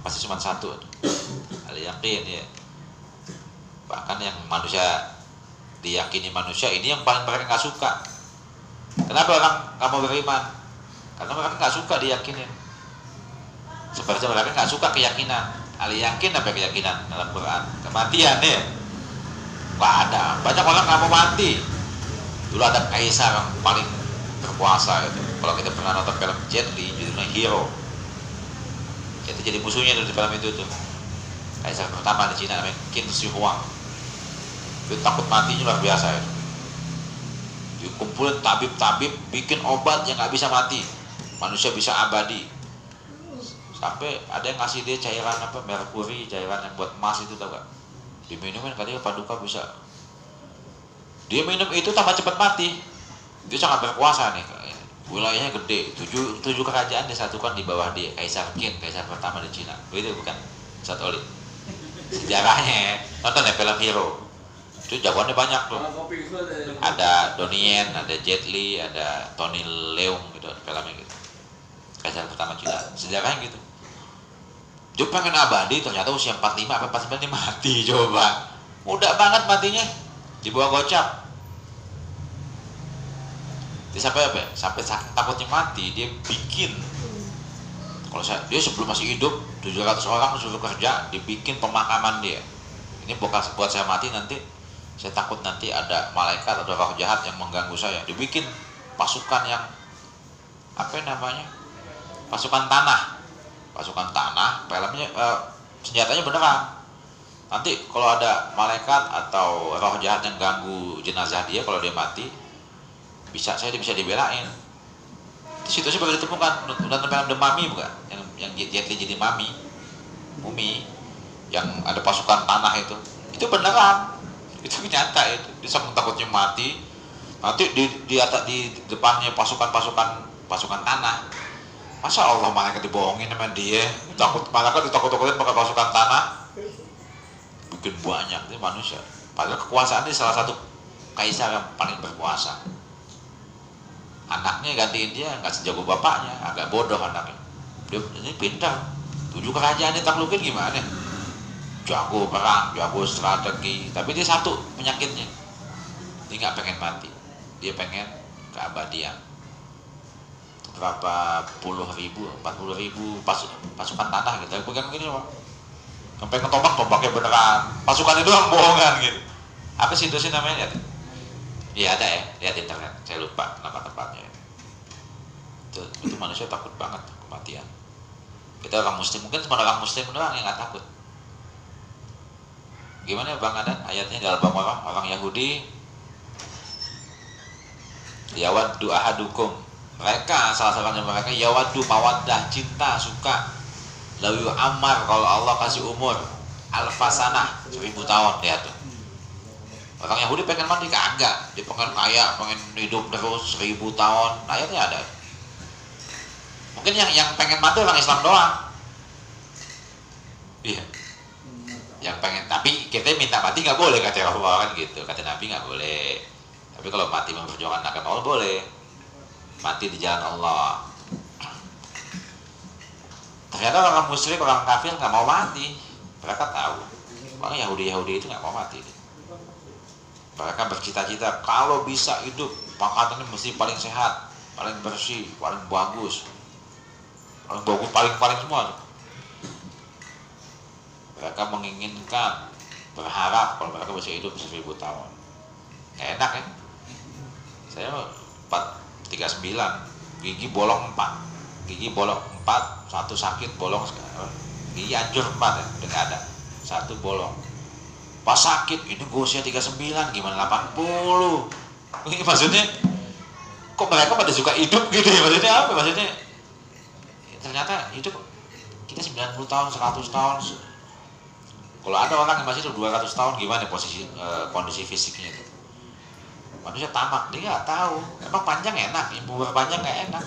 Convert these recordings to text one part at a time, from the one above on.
pasti cuma satu, al-yakin ya. Bahkan yang manusia diyakini manusia ini yang paling mereka nggak suka. Kenapa orang nggak mau beriman? Karena mereka nggak suka diyakinin. Seperti mereka nggak suka keyakinan. Al-yakin apa keyakinan dalam Quran? Kematian ya. Nggak ada. Banyak orang nggak mau mati. Dulu ada kaisar yang paling berkuasa gitu. Kalau kita pernah nonton film Jet Li, judulnya Hero. Itu jadi musuhnya di film itu tuh. Kaisar pertama di Cina namanya Qin Shi Huang. Itu takut matinya luar biasa ya. Dikumpulin tabib-tabib bikin obat yang nggak bisa mati, manusia bisa abadi. Sampai ada yang ngasih dia cairan apa, merkuri, cairan yang buat emas itu, tau gak? Diminumin katanya paduka bisa. Dia minum itu tambah cepat mati. Dia sangat berkuasa nih. Wilayahnya gede, tujuh kerajaan disatukan di bawah dia. Kaisar Qin, kaisar pertama di Cina. Begitu bukan? Satu oli. Sejarahnya, nonton ya film Hero. Itu jagoannya banyak tuh. Ada Donnie Yen, ada Jet Li, ada Tony Leung gitu filmnya gitu. Kaisar pertama Cina. Sejarahnya gitu. Dia pengen abadi, ternyata usia 45 apa 49 dia mati, coba. Mudah banget matinya. Di bawah gocap. Dia sampai apa? Sampai saking takutnya mati, dia bikin. Dia sebelum masih hidup 700 orang suruh kerja, dibikin pemakaman dia. Ini buat saya mati nanti, saya takut nanti ada malaikat atau roh jahat yang mengganggu saya. Dibikin pasukan yang apa namanya? Pasukan tanah. Pasukan tanah, filmnya senjatanya beneran. Nanti kalau ada malaikat atau roh jahat yang ganggu jenazah dia, kalau dia mati, saya bisa dibelain. Di situ sih baru ditemukan. Nonton film The Mummy bukan? Yang Jet Li jadi mumi, yang ada pasukan tanah itu beneran. Itu nyata itu. Dia saking takutnya mati. Nanti di depannya pasukan tanah. Masa Allah malaikat dibohongin sama dia? Malaikat ditakut-takutin pakai pasukan tanah. Bikin banyak itu manusia. Padahal kekuasaan ini salah satu kaisar yang paling berkuasa. Anaknya gantiin dia nggak sejago bapaknya, agak bodoh anaknya. Dia ini pintar. 7 kerajaan ditaklukin gimana? Jago perang, jago strategi. Tapi dia satu penyakitnya. Dia nggak pengen mati. Dia pengen keabadian. Berapa puluh ribu, 40 ribu pasukan tanah gitu. Bukan gini Pak. Sampai tombaknya beneran. Pasukannya doang bohongan gitu. Apa sih itu sih namanya? Iya ada ya, lihat internet. Saya lupa nama tempatnya. Itu manusia takut banget kematian. Kita orang muslim, mungkin cuma orang muslim doang yang nggak takut. Gimana Bang Adan? Ayatnya dalam Baqarah, orang Yahudi yawaddu ahadukum. Mereka, salah satunya mereka yawaddu mawaddah, cinta, suka. Lalu ammar, kalau Allah kasih umur alfasanah, 1000 tahun, lihat tuh. Orang Yahudi pengen mati kagak, dia pengen kaya, pengen hidup terus 1000 tahun. Ayatnya ada. Mungkin yang pengen mati orang Islam doang. Iya. Yang pengen, tapi kita minta mati nggak boleh kata Allah kan gitu, kata Nabi nggak boleh. Tapi kalau mati memperjuangkan agama Allah boleh. Mati di jalan Allah. Ternyata orang Muslim, orang kafir nggak mau mati. Mereka tahu. Orang Yahudi itu nggak mau mati. Mereka bercita-cita kalau bisa hidup pangkatannya mesti paling sehat, paling bersih, paling bagus, paling semua. Mereka menginginkan, berharap kalau mereka bisa hidup 1000 tahun. Enak ya. Saya 39, gigi bolong 4, satu sakit bolong sekarang. Gigi hancur 4 ya, udah nggak ada, satu bolong. Pas sakit, ini gue usia 39, gimana 80? Ini maksudnya, kok mereka pada suka hidup gitu ya? Maksudnya apa? Maksudnya, ternyata hidup, kita 90 tahun, 100 tahun. Kalau ada orang yang masih hidup 200 tahun, gimana kondisi fisiknya itu? Manusia tamak, dia nggak tahu. Emang panjang enak, umur panjang nggak enak.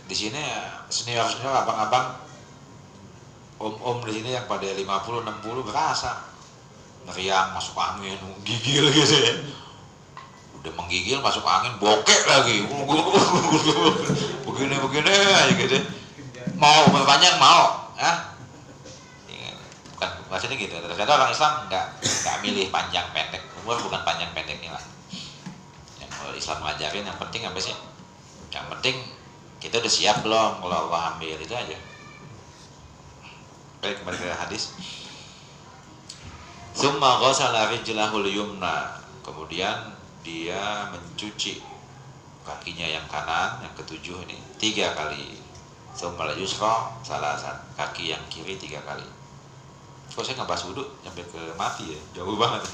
Di sini senior abang-abang, om di sini yang pada 50-60 berasa meriang, masuk angin, gigil gitu ya. udah menggigil masuk angin bokek lagi begini aja gitu, mau berpanjang mau bukan maksudnya gitu. Ternyata orang Islam nggak milih panjang pendek, umur bukan panjang pendeknya lah. Yang Islam ngajarin yang penting apa sih? Yang penting kita udah siap belum kalau Allah ambil, itu aja. Baik, kembali ke hadis. Tsumma ghassala rijlahul yumna, kemudian dia mencuci kakinya yang kanan, yang ketujuh ini 3 kali. Tsumma yusra salasan, kaki yang kiri 3 kali. Kok saya ngebahas wudhu sampai ke mati ya, jauh banget.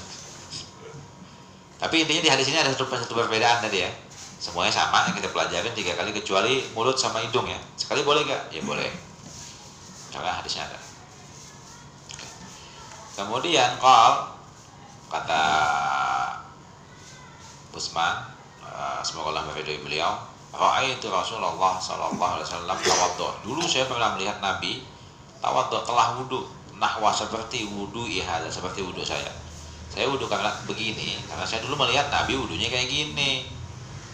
Tapi intinya di hadis ini ada satu perbedaan tadi ya. Semuanya sama yang kita pelajarin 3 kali kecuali mulut sama hidung ya. Sekali boleh gak? Ya boleh. Karena hadisnya ada. Kemudian kata Utsman, semoga Allah meridhai beliau, ra'aitu Rasulullah sallallahu alaihi wasallam tawaddu. Dulu saya pernah melihat Nabi tawaddu, telah wudu, nahwa seperti wudu ihada, seperti wudu saya. Saya wudu karena begini, karena saya dulu melihat Nabi wudunya kayak gini.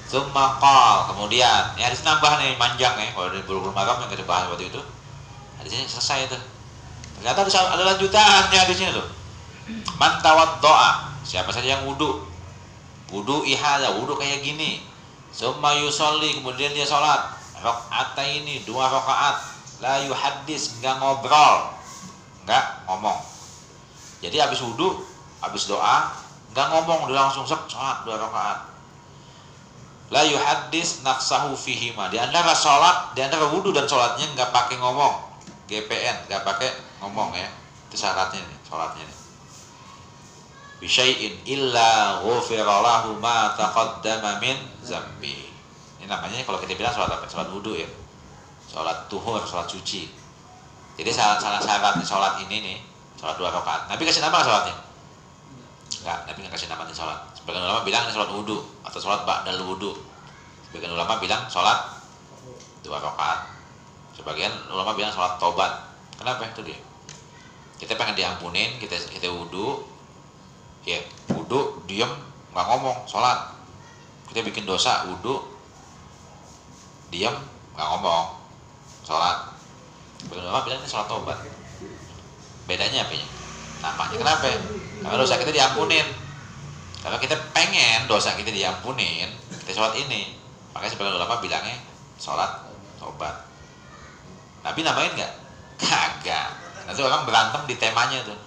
Tsumma qala, kemudian ini hadis nambah nih, panjang ya. Kalau di Bulughul Maram yang kita bahas waktu itu, hadisnya selesai itu. Ternyata ada lanjutannya di sini tuh. Man tawaddoa, siapa saja yang wudu ihada, wudu kayak gini. Tsumma yusolli, kemudian dia sholat rakaataini, 2 rakaat. La yuhaddis, enggak ngobrol, enggak ngomong. Jadi habis wudu, habis doa, enggak ngomong, dia langsung sholat 2 rakaat. La yuhaddis nafsahu fihima, di antara sholat, di antara wudu dan sholatnya enggak pakai ngomong. GPN, enggak pakai ngomong ya. Itu syaratnya nih, sholatnya nih. Bisyai'in illa ghufira lahu ma taqaddama min zambi. Ini namanya kalau kita bilang sholat apa? Sholat wudu ya. Sholat tuhur, sholat suci. Jadi salah syarat sholat ini nih, sholat 2 rakaat. Nabi kasih nama sholatnya? Enggak, Nabi nggak kasih nama sholat. Sebagian ulama bilang ini sholat wudu atau sholat ba'dal wudu. Sebagian ulama bilang sholat 2 rakaat. Sebagian ulama bilang sholat tobat. Kenapa itu dia? Kita pengen diampunin, kita wudu, ya wudu, diem, nggak ngomong, sholat. Kita bikin dosa, wudu, diem, nggak ngomong, sholat. Sebagian ulama bilang ini sholat tobat. Bedanya apa ya? Namanya kenapa? Karena dosa kita diampunin. Kalau kita pengen dosa kita diampunin, kita sholat ini. Makanya sebagian ulama bilangnya sholat tobat. Nabi namain nggak? Kagak. Nanti orang berantem di temanya tuh.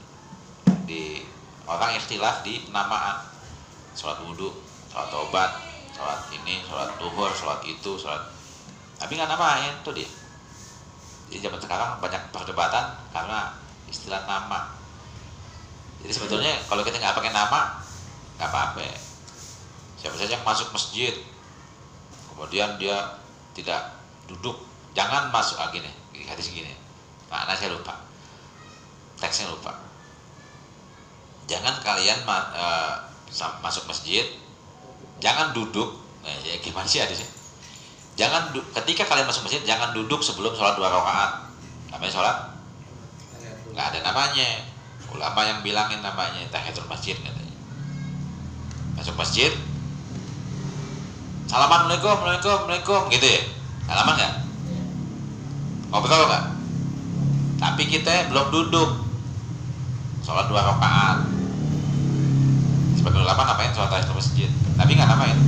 Di orang ikhtilaf di penamaan. Sholat wudu, sholat tobat, sholat ini, sholat duhur, sholat itu, sholat. Nabi nggak namain tuh dia. Di zaman sekarang banyak perdebatan karena istilah nama. Jadi sebetulnya kalau kita nggak pakai nama, nggak apa-apa. Siapa saja yang masuk masjid, kemudian dia tidak duduk, jangan masuk gini, hadis gini. Makna saya lupa, teksnya lupa. Jangan kalian masuk masjid, jangan duduk. Nah, ya gimana sih hadisnya? Ketika kalian masuk masjid, jangan duduk sebelum sholat 2 rakaat. Namanya sholat? Nggak ada namanya. Ulama yang bilangin namanya tahiyatul masjid katanya. Masuk masjid, salaman, Assalamualaikum, gitu ya. Salaman nggak? Ngobrol nggak? Tapi kita belum duduk, sholat 2 rakaat. Sebagian ulama namain sholat tahiyatul masjid, tapi nggak namain.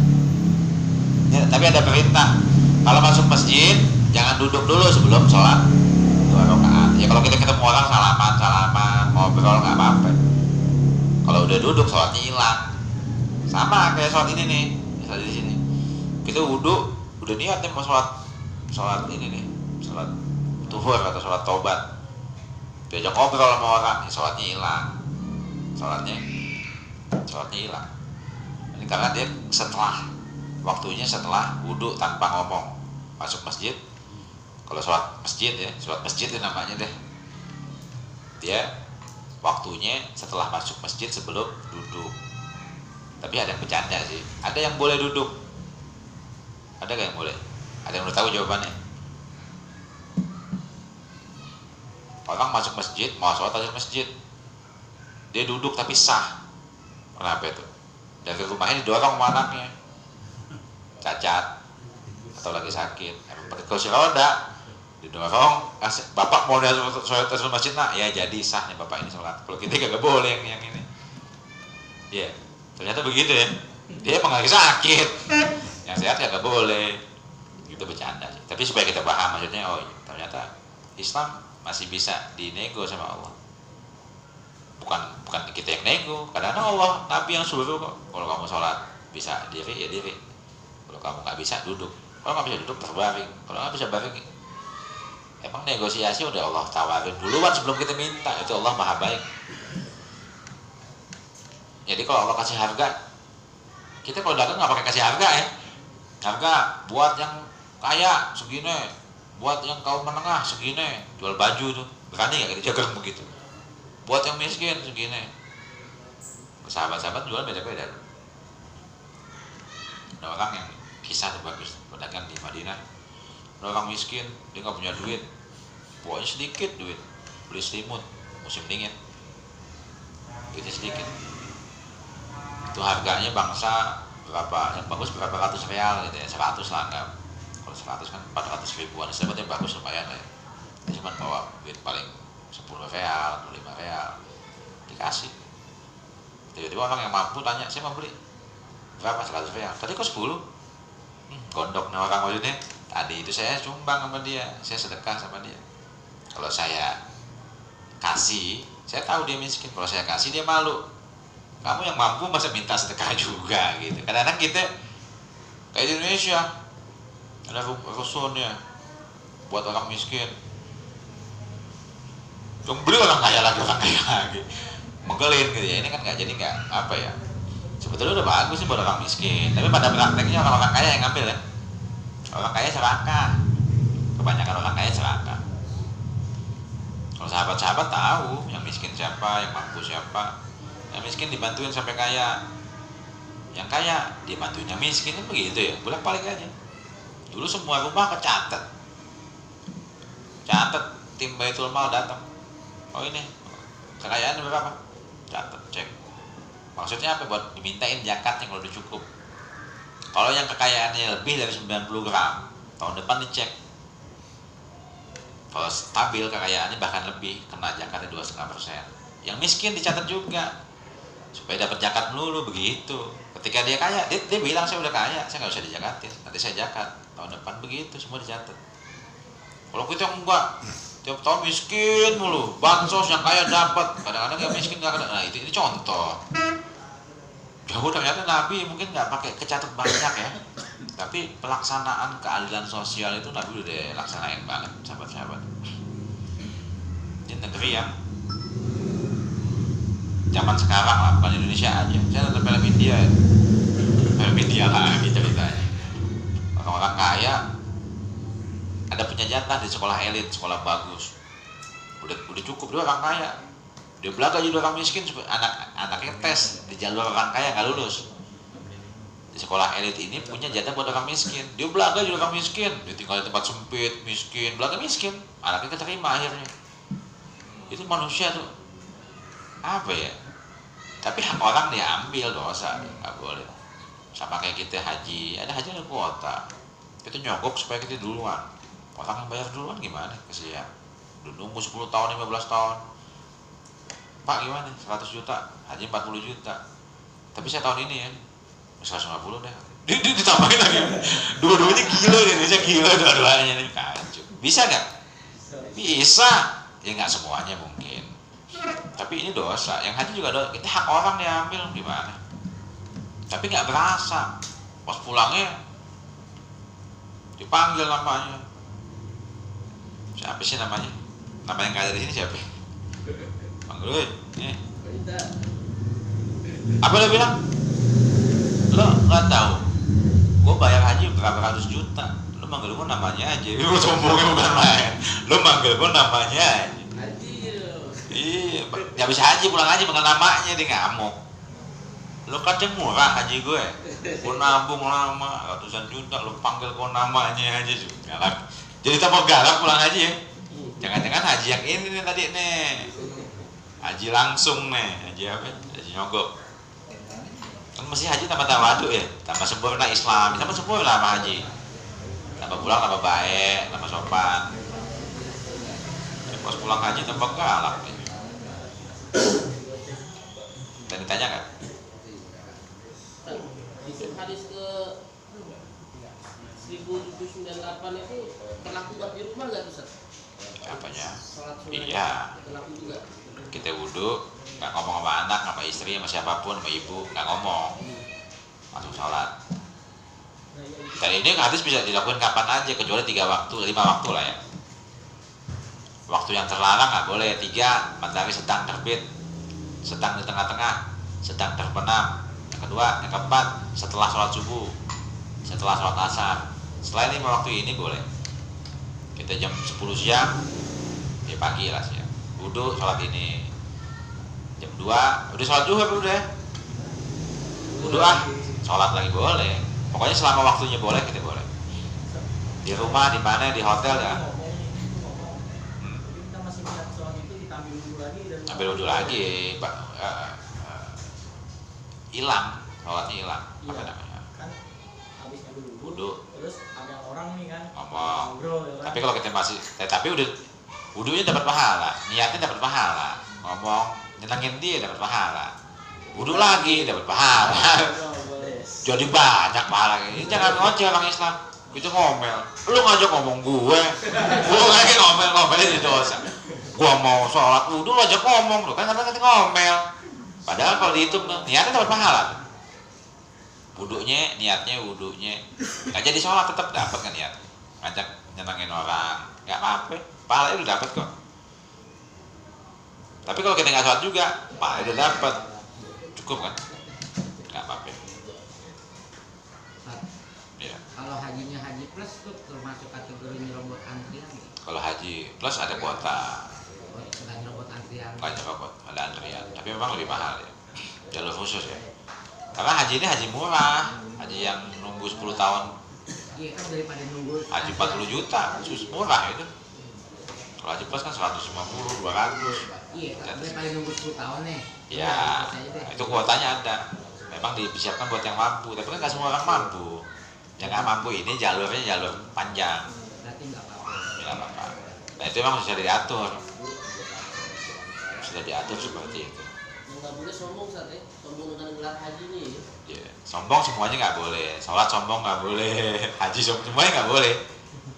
Ya, tapi ada perintah, kalau masuk masjid jangan duduk dulu sebelum sholat 2 rakaat. Ya kalau kita ketemu orang salaman, ngobrol nggak apa-apa. Kalau udah duduk sholatnya hilang. Sama kayak sholat ini nih, misalnya di sini. Kita wudu, udah niatnya mau sholat ini nih, sholat tuhur atau sholat tobat. Diajak ngobrol sama orang, ya sholatnya hilang. Sholatnya hilang. Ini karena dia waktunya setelah wudu tanpa ngomong. Masuk masjid, kalau sholat masjid ya, sholat masjid itu namanya deh. Dia waktunya setelah masuk masjid sebelum duduk. Tapi ada yang bercanda sih. Ada yang boleh duduk. Ada gak yang boleh? Ada yang udah tahu jawabannya? Orang masuk masjid, mau sholat di masjid, dia duduk tapi sah. Kenapa itu? dari rumahnya didorong sama anaknya, cacat atau lagi sakit, pakai kursi roda, didorong, bapak mau lihat sholat masjid nak, ya jadi sah nih bapak ini sholat. Kalau kita gak boleh yang ini, ya ternyata begitu ya, dia emang lagi sakit, yang sehat gak boleh, gitu bercanda sih. Tapi supaya kita paham maksudnya, oh iya, ternyata Islam masih bisa dinego sama Allah. Bukan kita yang nego, kadang-kadang Allah, Nabi yang suruh kok. Kalau kamu sholat bisa diri ya diri, kalau kamu nggak bisa duduk, kalau nggak bisa duduk terbaring, kalau nggak bisa baring. Emang negosiasi udah Allah tawarin duluan sebelum kita minta, itu Allah maha baik. Jadi kalau Allah kasih harga, kita kalau dagang nggak pakai kasih harga ya, harga buat yang kaya segini, buat yang kaum menengah segini, jual baju tuh berani nggak kita jaga begitu? Buat yang miskin segini. Sahabat-sahabat jual beda-beda. Ada orang yang kisah tuh bagus, pedagang di Madinah. Ada orang miskin, dia nggak punya duit, pokoknya sedikit duit, beli selimut musim dingin, duitnya sedikit. Itu harganya bangsa berapa? Yang bagus berapa ratus real gitu ya, 100 lah anggap. Kalau 100 kan 400 ribuan, selimutnya bagus lumayan ya. Dia cuma bawa duit paling 10 real, 25 real, dikasih. Tiba-tiba orang yang mampu tanya, saya mau beli berapa? 100 real. Tadi kok 10? Gondoknya orang maksudnya, tadi itu saya sumbang sama dia, saya sedekah sama dia. Kalau saya kasih, saya tahu dia miskin. Kalau saya kasih dia malu. Kamu yang mampu masa minta sedekah juga gitu. Kadang-kadang kita kayak di Indonesia ada rusunnya buat orang miskin. Cuma beli orang kaya lagi, menggelin gitu ya. Ini kan nggak, jadi nggak apa ya, sebetulnya udah bagus sih buat orang miskin, tapi pada prakteknya orang kaya yang ngambil ya. Orang kaya serakah, kebanyakan orang kaya serakah. Kalau sahabat-sahabat tahu yang miskin siapa, yang mampu siapa. Yang miskin dibantuin sampai kaya, yang kaya dibantuin yang miskin, kan begitu ya, bolak-balik aja. Dulu semua rumah kecatat, tim Baitul Mal datang, oh ini kekayaan berapa, catat, cek. Maksudnya apa? Buat dimintain zakatnya kalau udah cukup. Kalau yang kekayaannya lebih dari 90 gram, tahun depan dicek. Kalau stabil kekayaannya bahkan lebih, kena zakatnya 2,5%. Yang miskin dicatat juga, supaya dapat zakat melulu begitu. Ketika dia kaya, dia bilang saya udah kaya, saya nggak usah dijakatin, nanti saya zakat tahun depan, begitu semua dicatat. Kalau kita enggak, tiap tahun miskin mulu, bansos yang kaya dapat, kadang-kadang yang miskin nggak ada. Nah ini contoh. Jauh ternyata Nabi mungkin nggak pakai kecatat banyak ya, tapi pelaksanaan keadilan sosial itu Nabi udah laksanain banget, sahabat-sahabat. Ini negeri yang zaman sekarang lah, bukan Indonesia aja. Saya nonton film India ya. Film India lagi ceritanya. Orang-orang kaya ada punya jatah di sekolah elit, sekolah bagus. Udah cukup, dia orang kaya. Dia belaga jadi orang miskin, anaknya tes di jalur orang kaya nggak lulus. Di sekolah elit ini punya jatah buat orang miskin. Dia belaga jadi orang miskin, dia tinggal di tempat sempit, miskin, belaga miskin. Anaknya keterima akhirnya. Itu manusia tuh apa ya? Tapi hak orang diambil, dosa, nggak boleh. Sama kayak kita haji, ada haji ada kuota. Kita nyogok supaya kita duluan. Orang yang bayar duluan gimana? Kesian. Udah nunggu 10 tahun, 15 tahun. Pak gimana? 100 juta, haji 40 juta. Tapi saya tahun ini ya 150 deh. Ditambahin lagi. Dua-duanya gila, Indonesia gila dua-duanya nih, kacau. Bisa nggak? Bisa. Ya nggak semuanya mungkin. Tapi ini dosa. Yang haji juga dosa. Kita hak orang diambil gimana? Tapi nggak berasa. Pas pulangnya dipanggil namanya. Siapa sih namanya? Nama yang nggak ada di sini siapa? Panggil nih. Apa lo bilang? Lo nggak tahu? Gue bayar haji berapa ratus juta. Lo manggil gue namanya aja. Lo sombongnya bukan main. Lo manggil gue namanya aja. Iya, nggak bisa haji, pulang haji dengan namanya, dia ngamuk. Lo kan murah haji gue. Gue nabung lama ratusan juta, lo panggil gue namanya aja juga. Jadi tambah galak pulang haji ya. Jangan-jangan haji yang ini nih tadi nih. Haji langsung nih, haji apa? Haji nyogok. mesti haji tambah tawadhu ya, tambah sempurna Islam, tambah sempurna sama haji, tambah pulang tambah baik, tambah sopan. Ya, pas pulang haji tambah galak ya. Dan ditanya kan? Hadis ke 1798 itu berlaku buat di rumah nggak Ustaz? Apanya? Sholat sunat Iya. berlaku juga. Kita wudhu, nggak ngomong sama anak, sama istri, sama siapapun, sama ibu, nggak ngomong, langsung sholat. Dan ini hadis bisa dilakukan kapan aja, kecuali 3 waktu, 5 waktu lah ya. Waktu yang terlarang nggak boleh. 3, matahari sedang terbit, sedang di tengah-tengah, sedang terbenam. Yang kedua, yang keempat, setelah sholat subuh, setelah sholat asar. Selain 5 waktu ini boleh. Kita jam 10 siang, ya pagi lah siang, wudhu sholat ini. Jam 2 udah sholat zuhur udah, wudhu sholat lagi boleh. Pokoknya selama waktunya boleh, kita boleh. Di rumah, di mana, di hotel ya. Kita masih lihat sholat itu kita ambil wudhu lagi dan Ambil wudhu lagi, hilang, sholatnya hilang. Apa namanya? kan habis ambil wudhu, Wudhu, terus ada orang nih kan ngomong. ngobrol ya kan? Tapi kalau kita masih, tapi udah wudhunya dapat pahala, niatnya dapat pahala, ngomong nyenengin dia dapat pahala, wudhu lagi dapat pahala. Jadi banyak pahala ini. Jangan ngoceh orang Islam. Itu ngomel. Lu ngajak ngomong gue. Lu lagi ngomel-ngomelin di dosa. Gua mau sholat wudhu lu ajak ngomong. Lu kan kadang-kadang ngomel. Padahal kalau dihitung tuh, niatnya dapat pahala. Wudhunya, niatnya, wudhunya. Nggak jadi sholat tetap dapat kan niat. Ngajak nyenengin orang. Nggak apa-apa. Pahalanya udah dapat kok. Tapi kalau kita nggak sholat juga, pahalanya udah dapat. Cukup kan? Nggak apa-apa. Ya. Kalau hajinya haji plus itu termasuk kategori nyerobot antrian gitu. Kalau haji plus ada kuota, Oh, nggak nyerobot antrian. nggak nyerobot, ada antrian. Tapi memang lebih mahal ya, jalur khusus ya. Karena haji ini haji murah, haji yang nunggu 10 tahun, Iya kan daripada nunggu haji 40 juta, murah itu. Kalau haji plus kan 150, 200. Iya kan daripada nunggu 10 tahun nih. Ya, Bisa aja deh. itu kuotanya ada. Memang disiapkan buat yang mampu, tapi kan nggak semua orang mampu. Yang nggak mampu ini jalurnya jalur panjang, Berarti nggak apa-apa. nggak apa-apa. Nah itu memang sudah diatur, seperti itu. Yang nggak boleh sombong Ustaz ya, sombong dengan gelar haji nih. Ya, sombong semuanya nggak boleh, sholat sombong nggak boleh, haji sombong semuanya nggak boleh,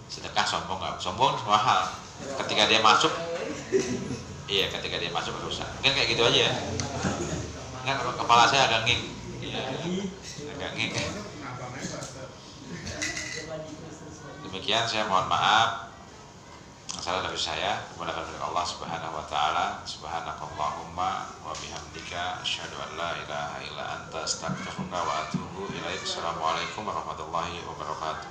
sedekah sombong nggak, sombong semua hal. Ketika dia masuk, iya ketika dia masuk rusak. Mungkin kayak gitu aja ya. Nggak, kepala saya agak nging, iya, agak nging. Demikian saya mohon maaf. Salah dari saya, kemudian dari Allah Subhanahu wa taala. Subhanakallahumma wa bihamdika asyhadu an la ilaha illa anta astaghfiruka wa atubu ilaik. Assalamualaikum warahmatullahi wabarakatuh.